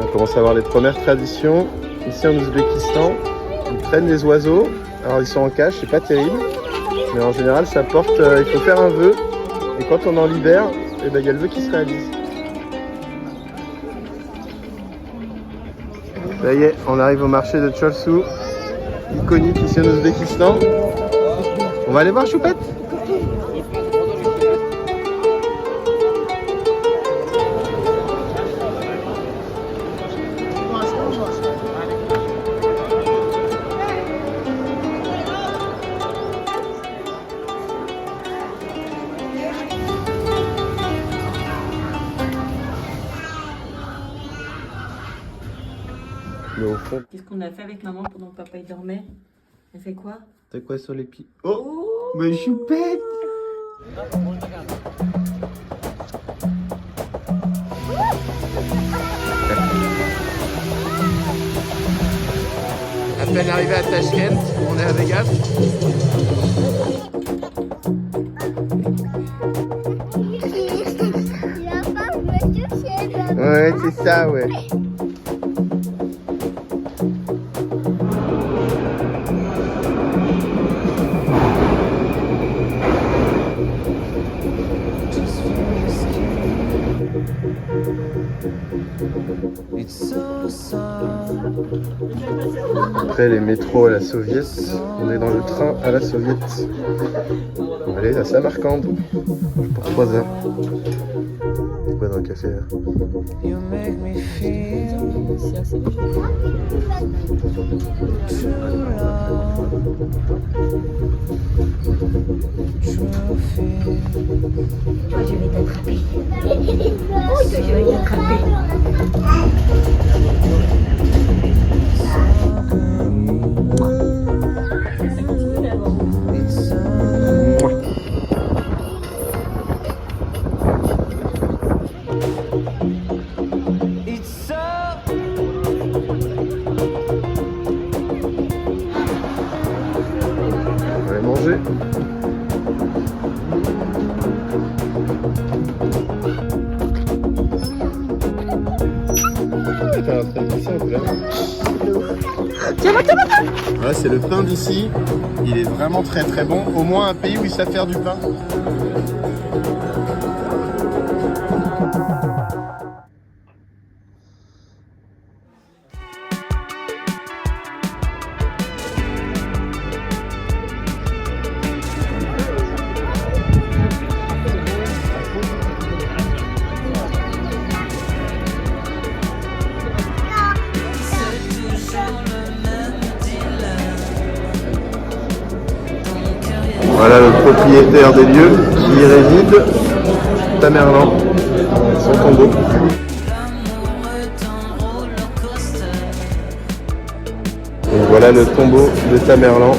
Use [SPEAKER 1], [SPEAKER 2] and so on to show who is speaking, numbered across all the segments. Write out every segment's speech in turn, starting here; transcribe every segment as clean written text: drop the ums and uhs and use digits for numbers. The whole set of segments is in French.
[SPEAKER 1] On commence à voir les premières traditions. Ici en Ouzbékistan, ils prennent les oiseaux. Alors ils sont en cage, c'est pas terrible. Mais en général, ça porte, il faut faire un vœu. Et quand on en libère, eh ben, il y a le vœu qui se réalise. Ça y est, on arrive au marché de Cholsu, iconique ici en Ouzbékistan. On va aller voir Choupette. Mais au fond,
[SPEAKER 2] Qu'est-ce qu'on a fait avec maman pendant que papa il dormait? Elle fait quoi?
[SPEAKER 1] t'as quoi sur les pieds? Oh, mais Choupette! À peine arrivé à Tashkent, on est à Vegas. Ouais, c'est ça, ouais. Après les métros à la soviète, on est dans le train à la soviète. On va aller à Samarcande pour 3 heures. C'est quoi dans le café là?
[SPEAKER 3] Toi, je vais t'attraper. Oui, je vais t'attraper.
[SPEAKER 1] On va aller manger. T'as un train d'ici un peu là. Ouais, c'est le pain d'ici. Il est vraiment très très bon. Au moins un pays où ils savent faire du pain. Voilà le propriétaire des lieux qui y réside, Tamerlan, son tombeau. Donc voilà le tombeau de Tamerlan.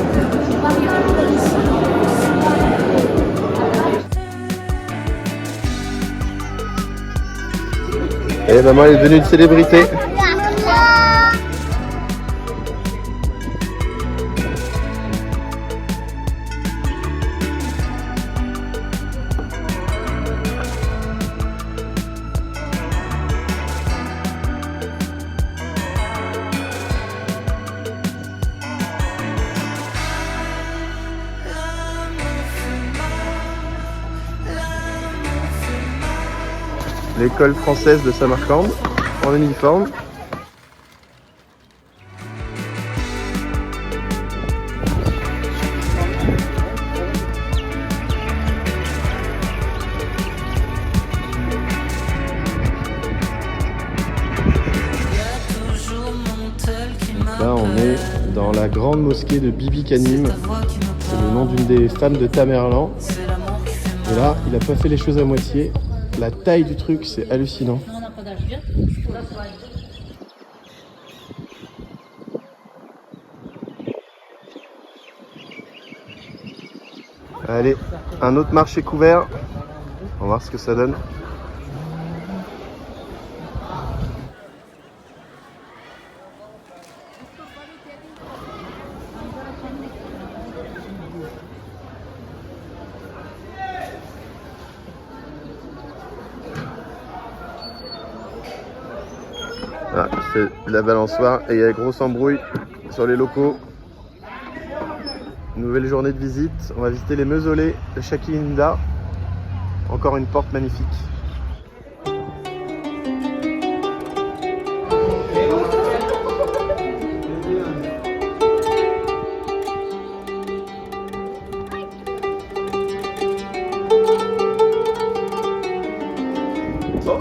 [SPEAKER 1] Et maman est devenue une célébrité. L'école française de Samarcande, en uniforme.
[SPEAKER 4] Toujours mon tel qui m'a
[SPEAKER 1] Là, on est dans la grande mosquée de Bibi Kanim. C'est le nom d'une des femmes de Tamerlan. Et là, il a pas fait les choses à moitié. La taille du truc, c'est hallucinant. Allez, un autre marché couvert. On va voir ce que ça donne. Ah, c'est la balançoire et il y a grosse embrouille sur les locaux. Nouvelle journée de visite. On va visiter les mausolées de Shakilinda. Encore une porte magnifique. Oh.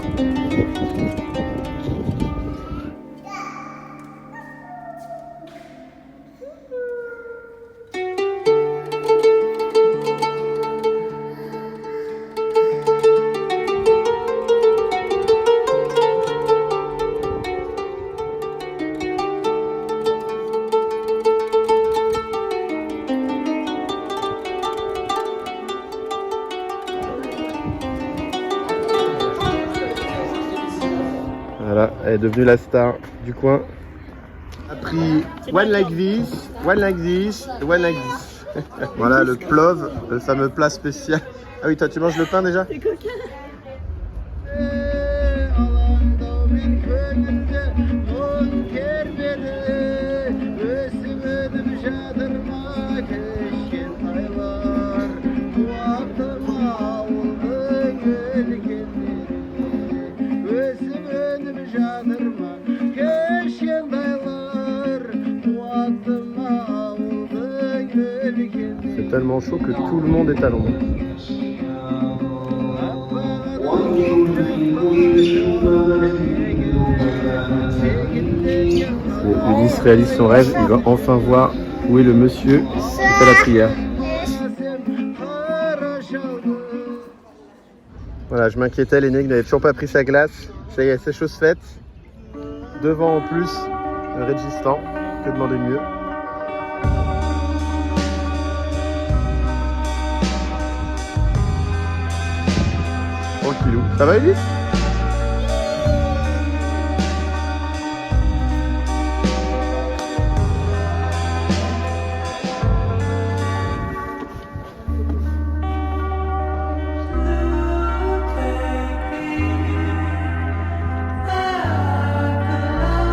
[SPEAKER 1] Voilà, elle est devenue la star du coin. A pris one like this, one like this, one like this. Voilà le plov, le fameux plat spécial. Ah oui, toi tu manges le pain déjà?
[SPEAKER 2] C'est coquin.
[SPEAKER 1] C'est tellement chaud que tout le monde est à l'ombre. Ulysse réalise son rêve, il va enfin voir où est le monsieur qui fait la prière. Voilà, je m'inquiétais, l'Énigme n'avait toujours pas pris sa glace. Ça y est, c'est chose faite. Devant en plus, le Régistان, que demander de mieux. Tranquillou. Ça va Ulysse?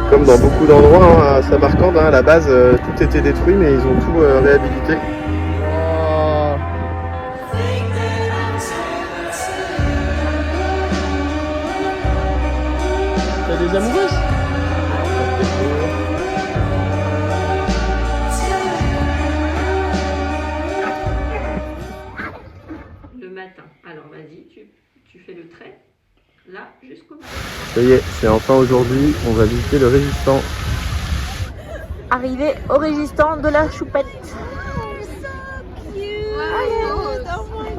[SPEAKER 1] Comme dans beaucoup d'endroits hein, à Samarcande, hein, à la base tout était détruit mais ils ont tout réhabilité. Oh. T'as des amoureuses?
[SPEAKER 2] Le matin. Alors vas-y, tu fais le trait. Là, jusqu'au matin.
[SPEAKER 1] Ça y est, c'est enfin aujourd'hui, on va visiter le Régistán.
[SPEAKER 4] Arrivé au Régistán de la Choupette.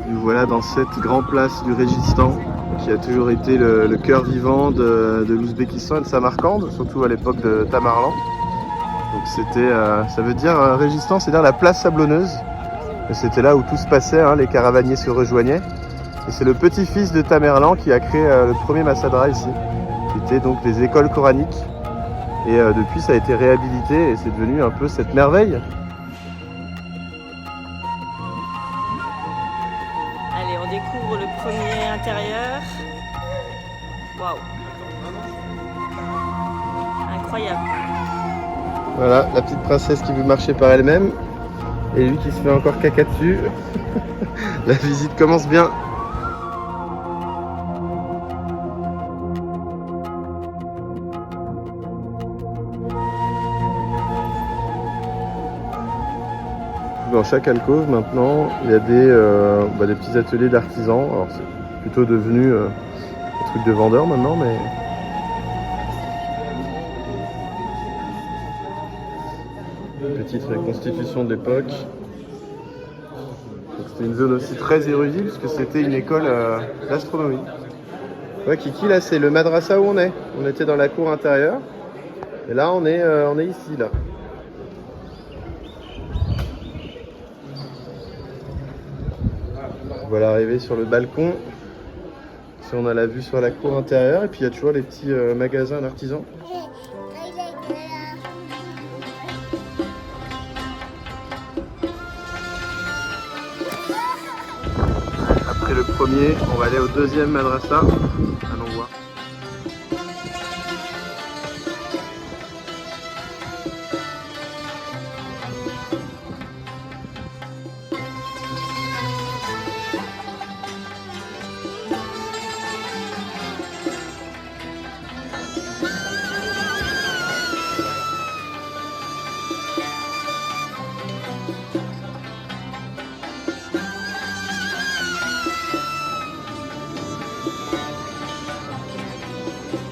[SPEAKER 1] Nous voilà dans cette grande place du Régistán qui a toujours été le cœur vivant de l'Ouzbékistan et de Samarcande, surtout à l'époque de Tamerlan. Donc c'était, ça veut dire Régistán, c'est-à-dire la place sablonneuse. Et c'était là où tout se passait, hein, les caravaniers se rejoignaient. Et c'est le petit-fils de Tamerlan qui a créé le premier Massadra ici, qui était donc des écoles coraniques. Et depuis, ça a été réhabilité et c'est devenu un peu cette merveille.
[SPEAKER 4] Allez, on découvre le premier intérieur. Waouh! Incroyable.
[SPEAKER 1] Voilà, la petite princesse qui veut marcher par elle-même. Et lui qui se fait encore caca dessus. La visite commence bien. Dans chaque alcôve maintenant, il y a des petits ateliers d'artisans. Alors c'est plutôt devenu un truc de vendeur maintenant, mais Petite reconstitution de l'époque. C'était une zone aussi très érudite puisque c'était une école d'astronomie. Ouais, Kiki, là c'est le madrasa où on est. On était dans la cour intérieure. Et là on est ici là. Voilà, arriver sur le balcon. Ici, on a la vue sur la cour intérieure et puis il y a toujours les petits magasins d'artisans. Après le premier, on va aller au deuxième madrasa. Allons voir.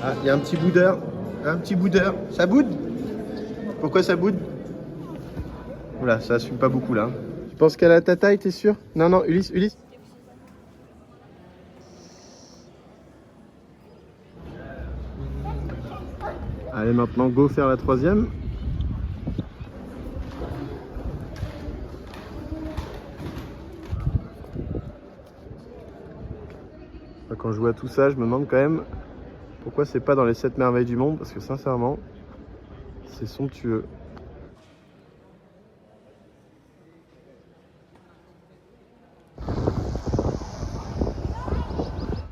[SPEAKER 1] Ah, il y a un petit boudeur. Un petit boudeur. Ça boude? Pourquoi ça boude? Oula, ça assume pas beaucoup là. Tu penses qu'elle a ta taille, t'es sûr? Non, non, Ulysse, Ulysse. Allez, maintenant, go faire la troisième. Quand je vois tout ça, je me demande quand même pourquoi c'est pas dans les 7 merveilles du monde, parce que sincèrement, c'est somptueux.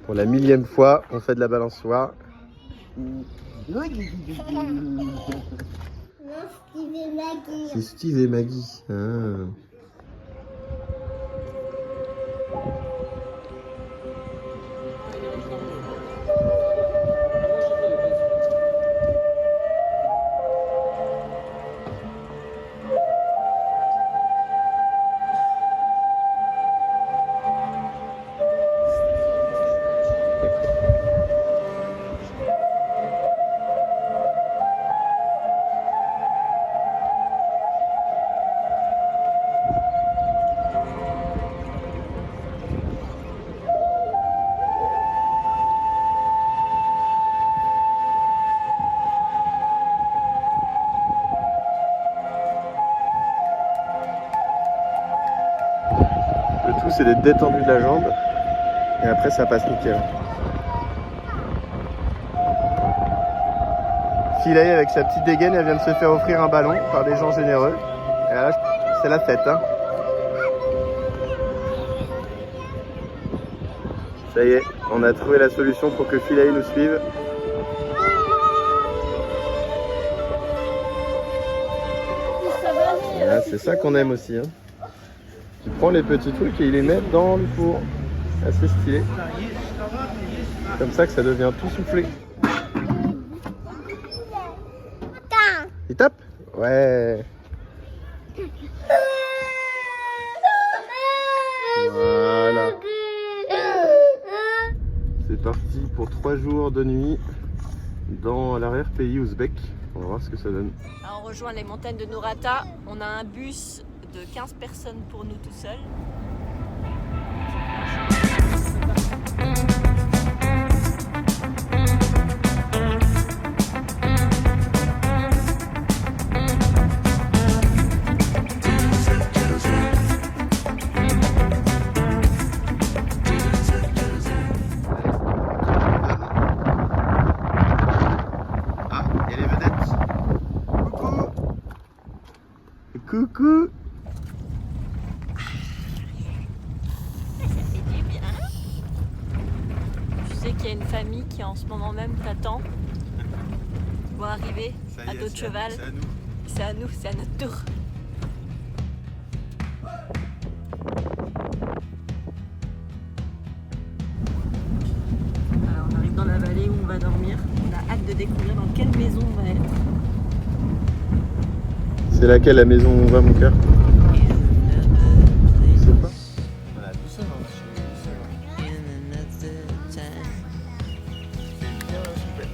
[SPEAKER 1] Pour la 1000e fois, on fait de la balançoire. C'est Steve et Maggie. Ah. Le tout, c'est d'être détendu de la jambe et après ça passe nickel. Philae avec sa petite dégaine, elle vient de se faire offrir un ballon par des gens généreux. Et là, c'est la fête, hein. Ça y est, on a trouvé la solution pour que Philae nous suive. Voilà, c'est ça qu'on aime aussi, hein. Tu prends les petits trucs et il les met dans le four. Assez stylé. Comme ça que ça devient tout soufflé. Il tape? Ouais. Voilà. C'est parti pour 3 jours de nuit dans l'arrière-pays ouzbek. On va voir ce que ça donne.
[SPEAKER 4] Alors, on rejoint les montagnes de Nourata. On a un bus de 15 personnes pour nous tout seuls.
[SPEAKER 1] Ah, il y a les vedettes. Coucou. Coucou.
[SPEAKER 4] Tu sais qu'il y a une famille qui en ce moment même t'attend. Tu vois arriver à dos de cheval. C'est à nous, c'est à notre tour. Alors on arrive dans la vallée où on va dormir. On a hâte de découvrir dans quelle maison on va être.
[SPEAKER 1] C'est laquelle la maison où on va, mon cœur? Je sais pas. Voilà, doucement.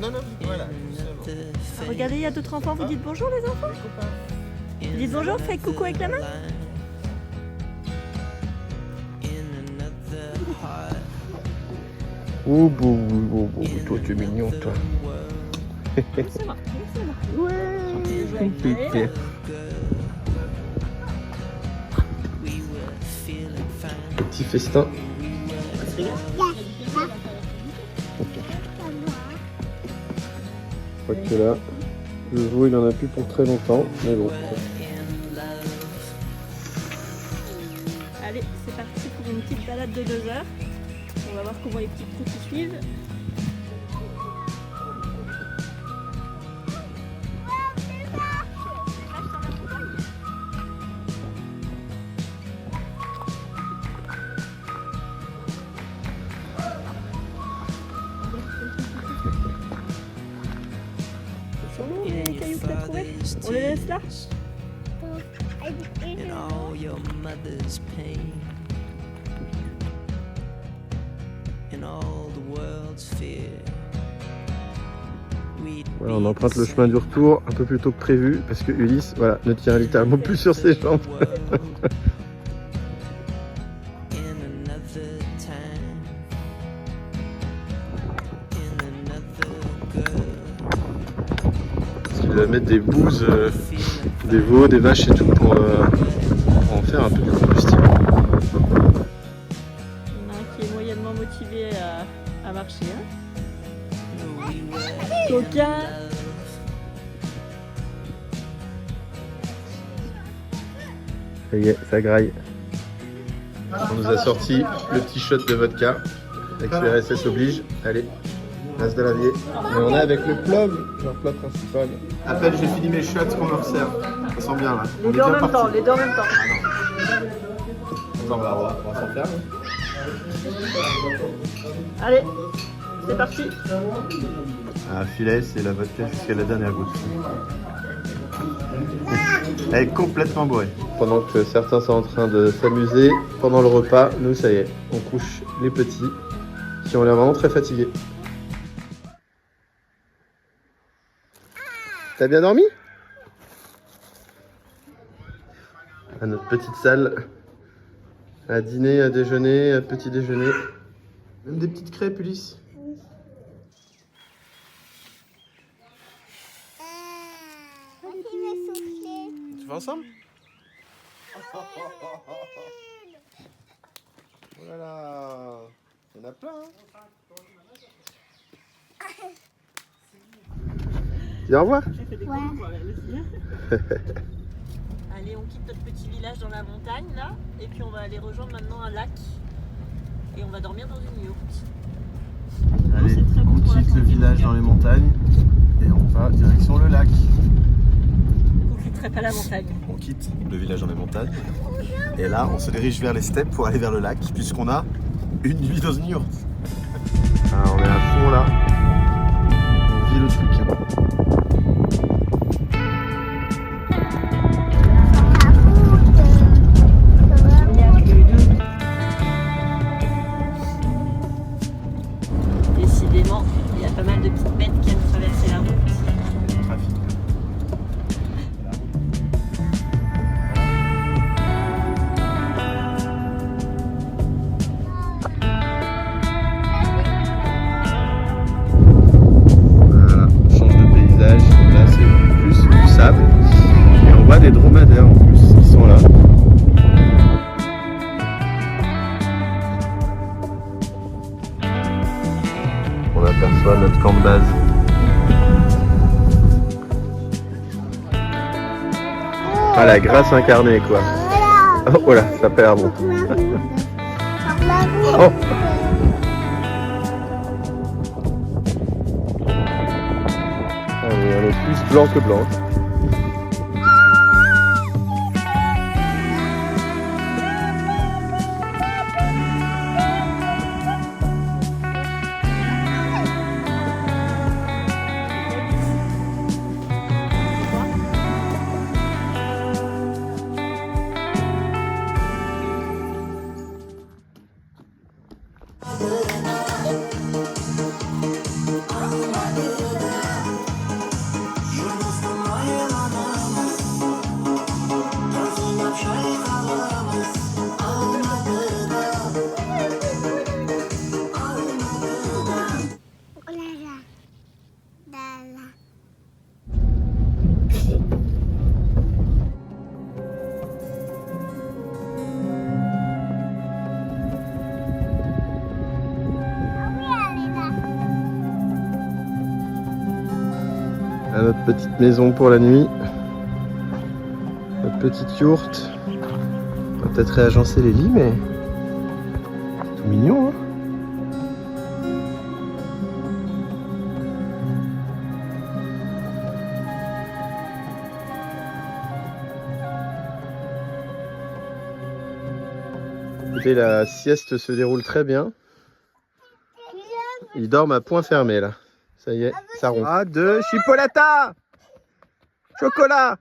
[SPEAKER 1] Non, non, voilà.
[SPEAKER 4] Regardez, il y a d'autres enfants. Vous dites bonjour les enfants. Dis bonjour, fais coucou avec la main.
[SPEAKER 1] Oh, toi tu es mignon, toi.
[SPEAKER 4] C'est moi, c'est moi.
[SPEAKER 1] Ouais,
[SPEAKER 4] Super.
[SPEAKER 1] Petit festin. Je crois que là, le veau il en a plus pour très longtemps, mais bon.
[SPEAKER 4] Allez, c'est parti pour une petite balade de 2 heures. On va voir comment les petites petits suivent. Les cailloux que t'as trouvés, on les laisse là.
[SPEAKER 3] And
[SPEAKER 5] all your mother's pain, in all the world's fear.
[SPEAKER 1] Voilà, on emprunte le chemin du retour un peu plus tôt que prévu parce que Ulysse, voilà, ne tient littéralement plus sur ses jambes. Parce qu'il va mettre des bouses, des veaux, des vaches et tout pour en faire un peu de combustible.
[SPEAKER 4] Il y en a un qui est moyennement motivé à marcher. Hein. Coquin.
[SPEAKER 1] Ça y est, ça graille. On nous a sorti le petit shot de vodka. XRSS oblige. Allez, As de la vie. Et on est avec le plov, leur plat principal. Appelle, j'ai fini mes shots qu'on me resserre. Ça sent bien là.
[SPEAKER 4] Les deux en même temps, les deux en même temps.
[SPEAKER 1] Attends, on va s'en faire.
[SPEAKER 4] Allez, c'est parti.
[SPEAKER 1] Un filet, c'est la vodka jusqu'à la dernière goutte. Elle est complètement bourrée. Pendant que certains sont en train de s'amuser pendant le repas, nous ça y est, on couche les petits qui ont l'air vraiment très fatigués. T'as bien dormi? À notre petite salle, à dîner, à déjeuner, à petit déjeuner. Même des petites crêpes, Ulysse. Tu vas ensemble? Oh là là, il y en a plein, hein. Dis au revoir.
[SPEAKER 4] Allez, on quitte notre petit village dans la montagne là, et puis on va aller rejoindre maintenant un lac. Et on va dormir dans une yourte.
[SPEAKER 1] Allez, on quitte le village dans les montagnes et on va direction le lac.
[SPEAKER 4] On quitterait pas la montagne.
[SPEAKER 1] On quitte le village dans les montagnes et là on se dirige vers les steppes pour aller vers le lac puisqu'on a une nuit dans une yourte. Ah, on est à fond là, on vit le truc.
[SPEAKER 4] Décidément, il y a pas mal de petites bêtes qui aiment traverser la route.
[SPEAKER 1] Voilà, on change de paysage, là c'est plus du sable et on voit des dromadaires en plus qui sont là. On aperçoit notre camp de base. Ah, la grâce incarnée quoi. Oh là, ça perd bon. Oh. Allez, on est plus blanc que blanc. notre petite maison pour la nuit. Notre petite yourte. On va peut-être réagencer les lits, mais c'est tout mignon, hein. Écoutez, la sieste se déroule très bien. Ils dorment à point fermé là. Ça y est, ça ronfle. Ah, de chipolata! Chocolat!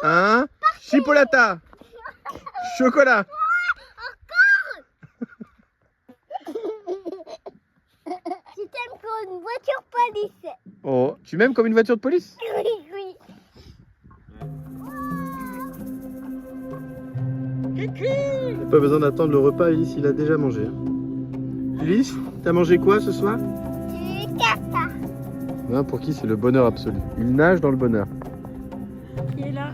[SPEAKER 1] Hein? Chipolata! Chocolat!
[SPEAKER 3] Tu t'aimes comme une voiture police.
[SPEAKER 1] Oh, tu m'aimes comme une voiture de police?
[SPEAKER 3] Oui, oui.
[SPEAKER 1] Pas besoin d'attendre le repas, Ulysse, il a déjà mangé. Ulysse, t'as mangé quoi ce soir?
[SPEAKER 3] Du caca.
[SPEAKER 1] Hein, pour qui c'est le bonheur absolu. Il nage dans le bonheur.
[SPEAKER 4] Qui est là?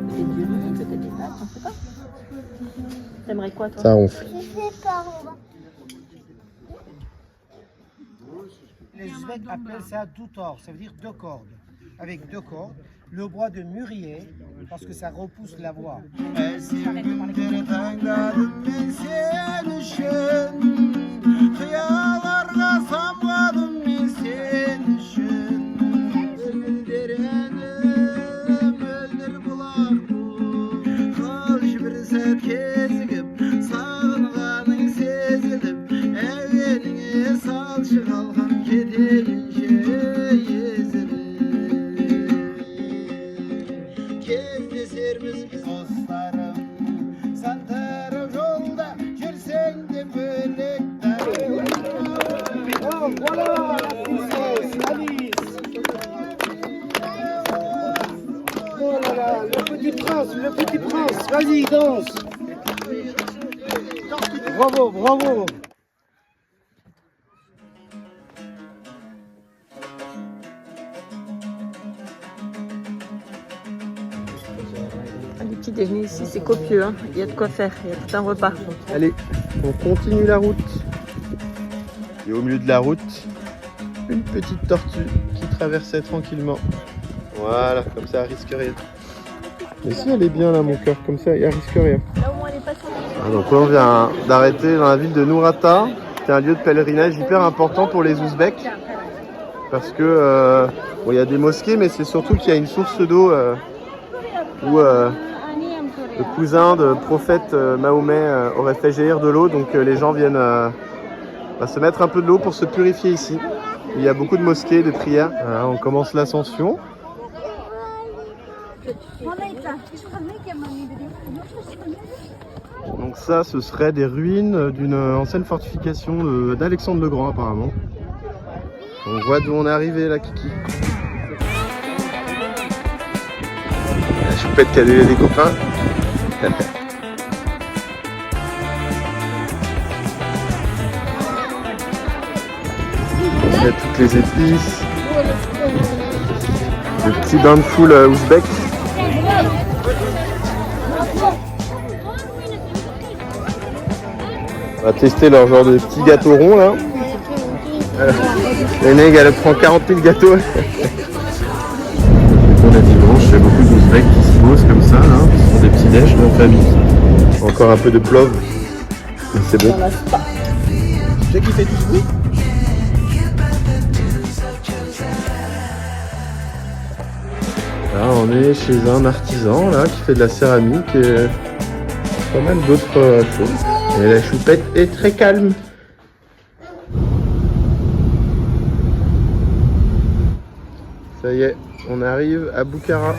[SPEAKER 4] C'est du riz, peut-être des pâtes, on sait pas. T'aimerais quoi toi?
[SPEAKER 1] Ça ronfle.
[SPEAKER 3] Je sais pas, on va.
[SPEAKER 6] Les Ouzbeks appellent ça doutor, ça veut dire deux cordes. Avec deux cordes, le bois de mûrier, parce que ça repousse la voix. Le petit prince, vas-y, danse. Bravo, bravo.
[SPEAKER 4] Les petits déjeuners ici, c'est copieux, hein. Il y a de quoi faire, il y a tout un repas.
[SPEAKER 1] Allez, on continue la route. Et au milieu de la route, une petite tortue qui traversait tranquillement. Voilà, comme ça, elle risque rien. Mais si elle est bien là, mon cœur, comme ça, elle risque rien.
[SPEAKER 4] Là au moins elle est pas sur les...
[SPEAKER 1] Donc là, on vient d'arrêter dans la ville de Nourata, qui est un lieu de pèlerinage hyper important pour les Ouzbeks. Parce que, bon, il y a des mosquées, mais c'est surtout qu'il y a une source d'eau où le cousin de prophète Mahomet aurait fait jaillir de l'eau. Donc les gens viennent se mettre un peu de l'eau pour se purifier ici. Il y a beaucoup de mosquées, de prières. Voilà, on commence l'ascension. Donc ça, ce serait des ruines d'une ancienne fortification d'Alexandre le Grand apparemment. On voit d'où on est arrivé là, Kiki. La choupette qui a des copains. Il y a toutes les épices. Le petit bain de foule ouzbek. On va tester leur genre de petits gâteaux ronds là. L'Eneg elle prend 40 000 gâteaux. On a dimanche, il y a beaucoup d'Ouzbeks qui se posent comme ça là. Ce sont des petits déj de famille. Encore un peu de plov. Mais c'est bon. Tu sais qui fait tout ce bruit? Là on est chez un artisan là qui fait de la céramique et pas mal d'autres choses. Et la choupette est très calme. Ça y est, on arrive à Bukhara.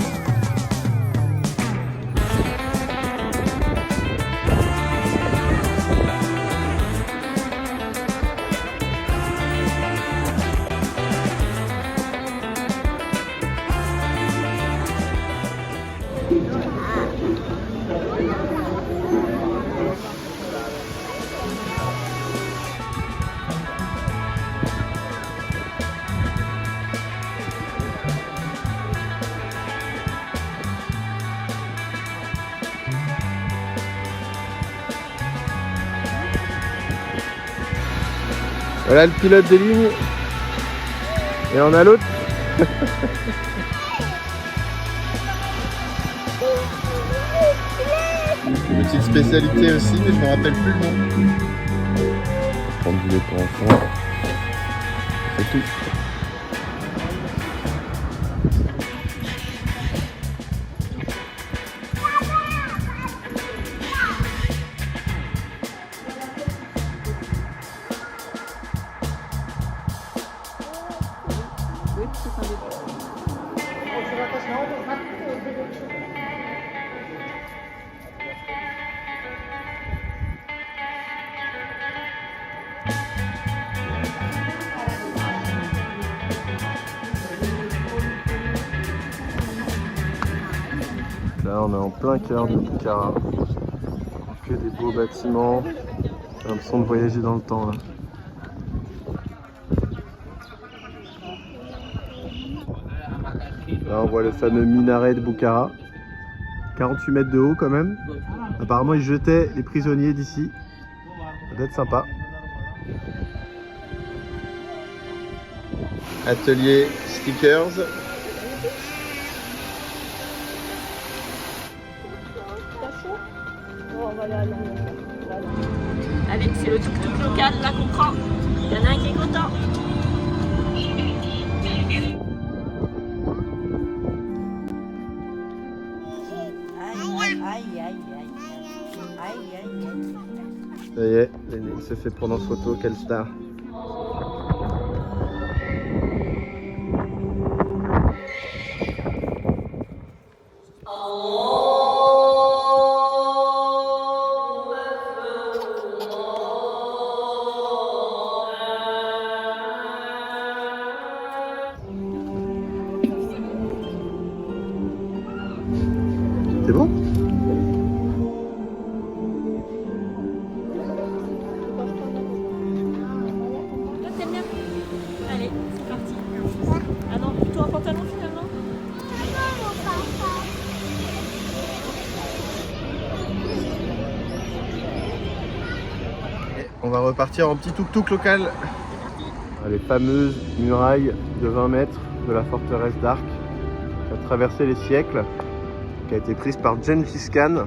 [SPEAKER 1] Voilà le pilote des lignes. Et on a l'autre. Une petite spécialité aussi, mais je me rappelle plus le nom. Prendre du lait pour enfants. C'est tout. Là on est en plein cœur de Bukhara. Que des beaux bâtiments. J'ai l'impression de voyager dans le temps là. Là on voit le fameux minaret de Bukhara. 48 mètres de haut quand même. Apparemment ils jetaient les prisonniers d'ici. Ça doit être sympa. Atelier stickers.
[SPEAKER 4] Allez, c'est le tuk-tuk local là qu'on prend. Il y en a un qui est content.
[SPEAKER 1] Ça y est, il se fait prendre en photo, quelle star. C'est bon?
[SPEAKER 4] T'aimes bien? Allez, c'est parti. Ah non, plutôt un pantalon finalement?
[SPEAKER 1] Et on va repartir en petit tuk-tuk local. Les fameuses murailles de 20 mètres de la forteresse d'Arc qui a traversé les siècles, qui a été prise par Gengis Khan.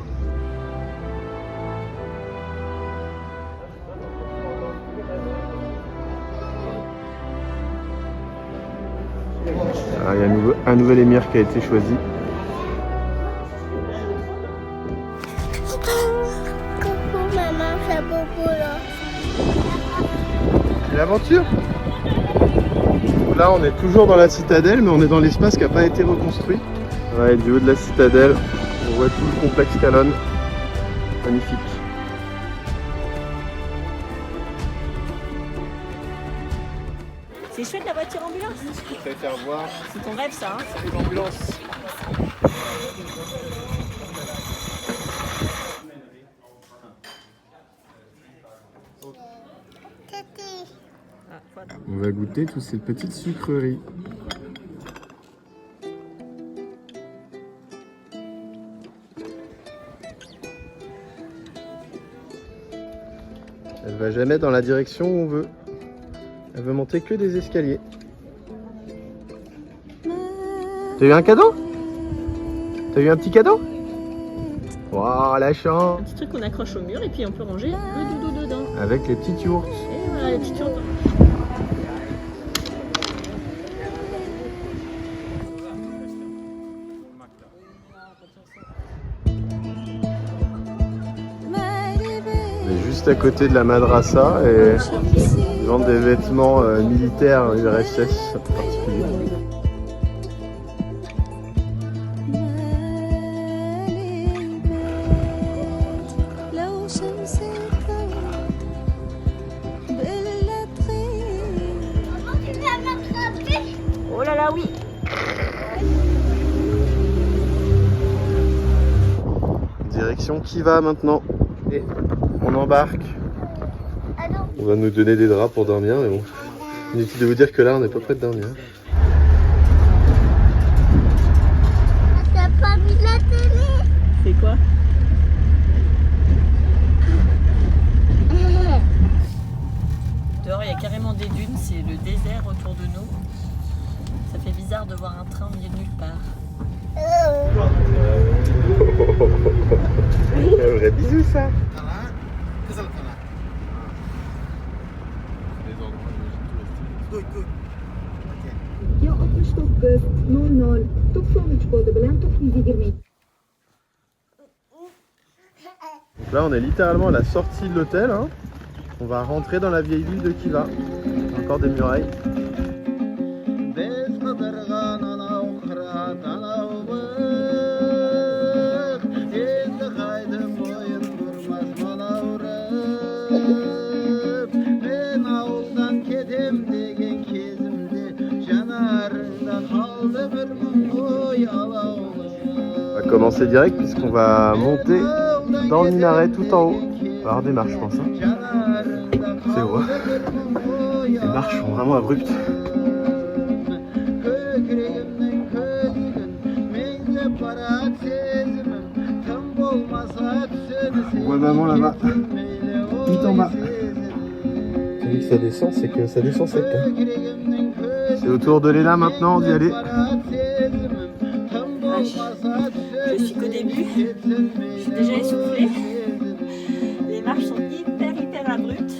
[SPEAKER 1] Alors, il y a un nouvel émir qui a été choisi.
[SPEAKER 3] Coucou maman, c'est beaucoup là.
[SPEAKER 1] L'aventure. Là on est toujours dans la citadelle, mais on est dans l'espace qui n'a pas été reconstruit. Ouais, du haut de la citadelle, on voit tout le complexe Calonne. Magnifique.
[SPEAKER 4] C'est chouette la voiture ambulance.
[SPEAKER 1] Je préfère voir
[SPEAKER 4] C'est ton rêve ça, hein?
[SPEAKER 1] l'ambulance.
[SPEAKER 4] Ah, voilà.
[SPEAKER 1] On va goûter toutes ces petites sucreries. Elle va jamais dans la direction où on veut. Elle veut monter que des escaliers. T'as eu un cadeau? T'as eu un petit cadeau? Waouh, la chance!
[SPEAKER 4] Un petit truc qu'on accroche au mur et puis on peut ranger le doudou dedans.
[SPEAKER 1] Avec les petites yourtes.
[SPEAKER 4] Et voilà les petites yourtes.
[SPEAKER 1] On est juste à côté de la madrasa et ils vendent des vêtements militaires URSS particuliers.
[SPEAKER 4] Oh là là, oui!
[SPEAKER 1] Direction Khiva maintenant. Et on embarque. On va nous donner des draps pour dormir, mais bon. Inutile de vous dire que là, on n'est pas prêt de dormir.
[SPEAKER 3] T'as pas mis la télé?
[SPEAKER 4] C'est quoi? Dehors, il y a carrément autour de nous. Ça fait bizarre de voir un train au milieu de nulle part.
[SPEAKER 1] Un vrai bisou ça.
[SPEAKER 7] Ya 69 00 93 kodu bilen 920.
[SPEAKER 1] Donc là on est littéralement à la sortie de l'hôtel. Hein. On va rentrer dans la vieille ville de Khiva. Encore des murailles. On va commencer direct puisqu'on va monter dans le minaret tout en haut. Il va y avoir des marches je pense. Hein. C'est haut. Les marches sont vraiment abruptes. On voit maman là-bas, tout en bas. Celui que ça descend, c'est que ça descend sec. Hein. C'est au tour de Léna maintenant d'y aller.
[SPEAKER 4] Je suis qu'au début, je suis déjà essoufflée. Les marches sont hyper abruptes.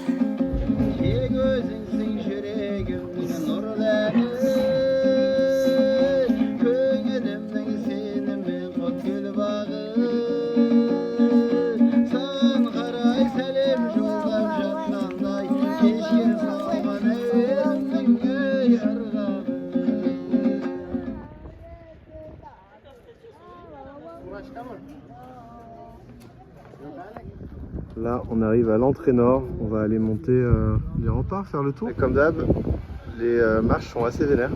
[SPEAKER 1] Là, on arrive à l'entrée nord. On va aller monter les remparts, faire le tour. Et comme d'hab, les marches sont assez vénères.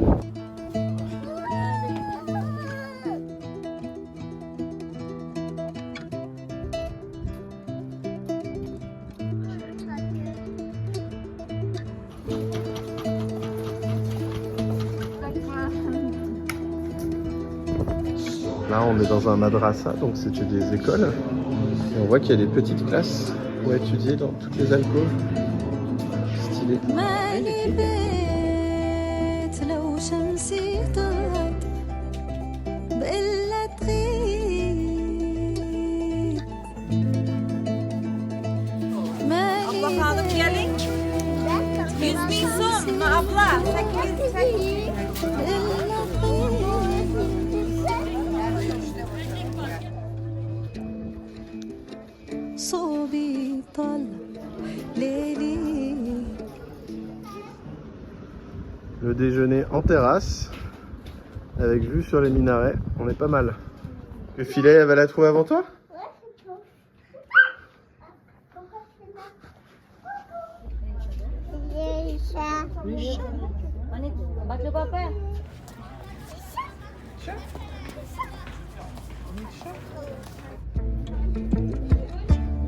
[SPEAKER 1] Là, on est dans un madrasa, donc c'est des écoles. Et on voit qu'il y a des petites classes pour étudier dans toutes les alcôves. Stylé. Le déjeuner en terrasse, avec vue sur les minarets, on est pas mal. Le filet, elle va la trouver avant toi?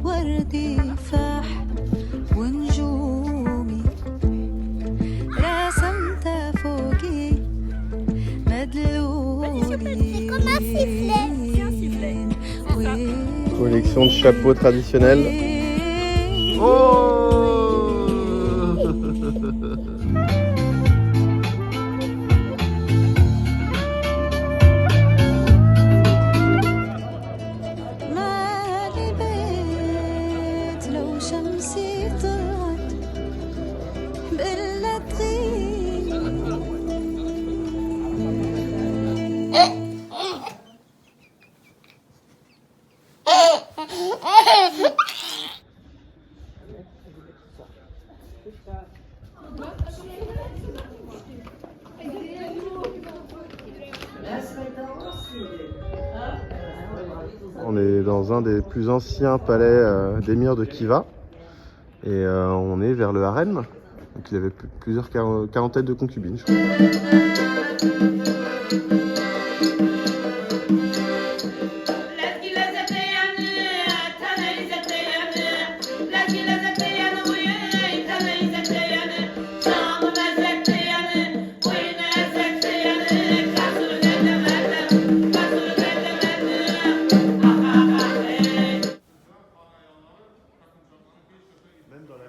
[SPEAKER 8] وردي فاح ونجومي رسمت فوقي مدلولي.
[SPEAKER 1] Collection de chapeaux traditionnels. Oh On est dans un des plus anciens palais d'émir de Khiva et on est vers le harem. Donc il avait plusieurs quarantaines de concubines, je crois.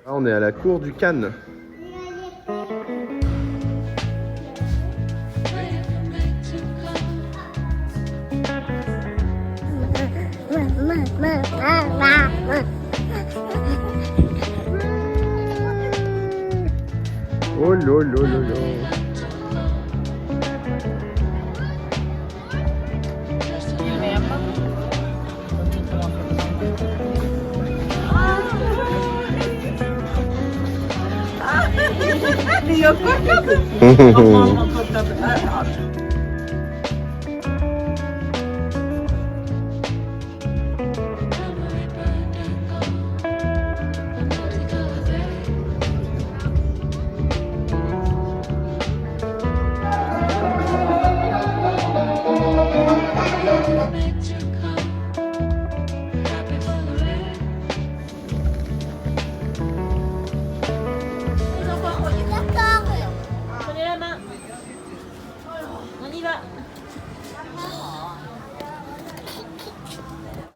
[SPEAKER 1] Là, on est à la cour du Khan. Oh là là là là.
[SPEAKER 9] Yok korkmadım. Aman korkmadım.